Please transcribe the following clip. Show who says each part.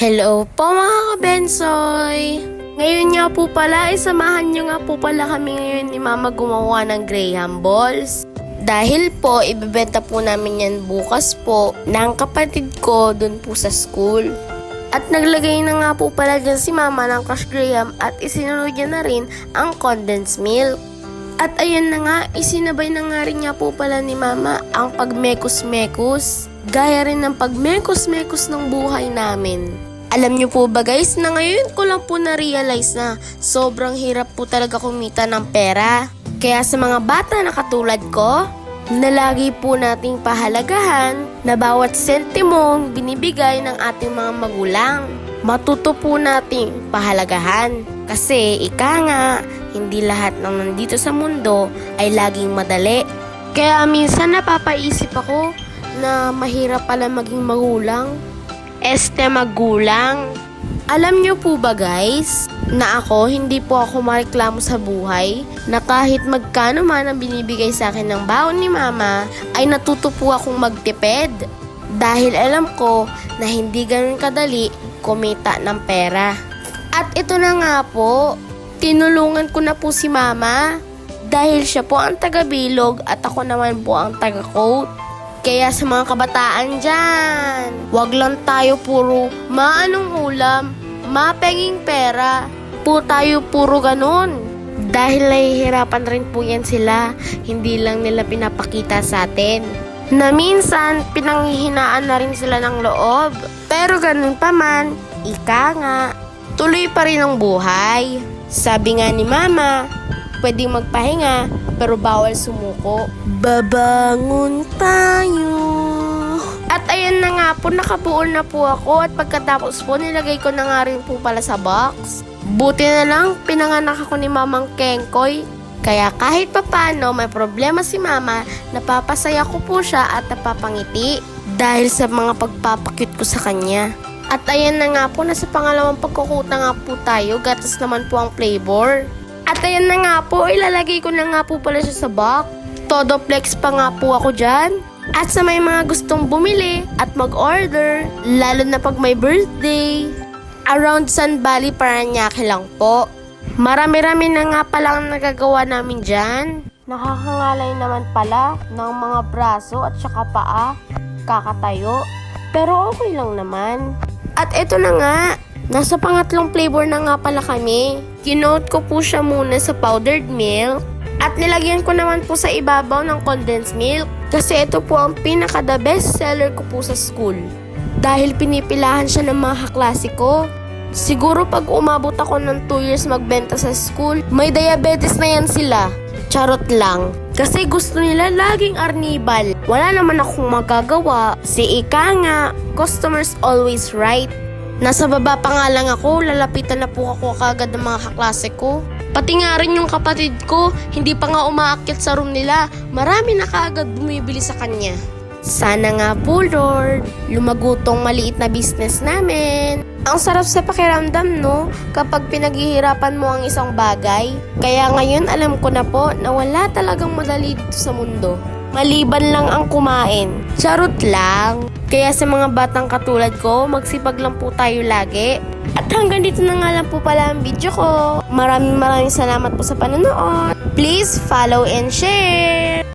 Speaker 1: Hello po mga kabensoy! Ngayon nga po pala, samahan nyo nga po pala kami ngayon ni Mama gumawa ng Graham Balls. Dahil po, ibebenta po namin yan bukas po ng kapatid ko dun po sa school. At naglagay na nga po pala dyan si Mama ng Crush Graham at isinunod niya na rin ang condensed milk. At ayun na nga, isinabay na nga rin niya po pala ni Mama ang pagmekos-mekos. Gaya rin ng pagmekos-mekos ng buhay namin. Alam niyo po ba guys, na ngayon ko lang po na-realize na sobrang hirap po talaga kumita ng pera. Kaya sa mga bata na katulad ko, na lagi po nating pahalagahan na bawat sentimong binibigay ng ating mga magulang. Matuto po nating pahalagahan. Kasi ika nga, hindi lahat ng nandito sa mundo ay laging madali. Kaya minsan napapaisip ako na mahirap pala maging magulang. Magulang. Alam nyo po ba guys, na ako hindi po ako mareklamo sa buhay, na kahit magkano man ang binibigay sa akin ng baon ni Mama, ay natuto po akong magtipid. Dahil alam ko na hindi ganun kadali kumita ng pera. At ito na nga po, tinulungan ko na po si Mama. Dahil siya po ang taga-bilog at ako naman po ang taga-coat. Kaya sa mga kabataan dyan, wag lang tayo puro maanong ulam, mapenging pera. Po tayo puro ganun. Dahil nahihirapan rin po yan sila, hindi lang nila pinapakita sa atin. Na minsan, pinanghihinaan na rin sila ng loob. Pero ganun pa man, ika nga, tuloy pa rin ang buhay. Sabi nga ni Mama, pwedeng magpahinga, pero bawal sumuko. Babangon tayo. At ayan na nga po, nakabuo na po ako. At pagkatapos po, nilagay ko na nga rin po pala sa box. Buti na lang, pinanganak ako ni Mamang Kengkoy. Kaya kahit papano may problema si Mama, napapasaya ko po siya at napapangiti. Dahil sa mga pagpapakyut ko sa kanya. At ayan na nga po, nasa pangalawang pagkukuta nga po tayo. Gatas naman po ang flavor. At ayan na nga po, ilalagay ko na nga po pala siya sa box. Todo flex pa nga po ako dyan. At sa may mga gustong bumili at mag-order, lalo na pag may birthday, around San Valley, Parañaque lang po. Marami-rami na nga pala ang nagagawa namin dyan. Nakakangalay naman pala ng mga braso at saka paa, kakatayo. Pero okay lang naman. At eto na nga, nasa pangatlong flavor na nga pala kami. Kinote ko po siya muna sa powdered milk. At nilagyan ko naman po sa ibabaw ng condensed milk. Kasi ito po ang pinaka-the best seller ko po sa school. Dahil pinipilahan siya ng mga kaklase ko. Siguro pag umabot ako ng 2 years magbenta sa school, may diabetes na yan sila. Charot lang. Kasi gusto nila laging arnibal. Wala naman akong magagawa. Si ika nga, customers always right. Nasa baba pa nga lang ako, lalapitan na po ako kagad ng mga kaklase ko. Pati nga rin yung kapatid ko, hindi pa nga umaakyat sa room nila. Marami na kaagad bumibili sa kanya. Sana nga po Lord, lumago tong maliit na business namin. Ang sarap sa pakiramdam no, kapag pinaghihirapan mo ang isang bagay. Kaya ngayon alam ko na po na wala talagang madali dito sa mundo. Maliban lang ang kumain. Charot lang. Kaya sa mga batang katulad ko, magsipag lang po tayo lagi. At hanggang dito na nga lang po pala ang video ko. Maraming salamat po sa panonood. Please follow and share.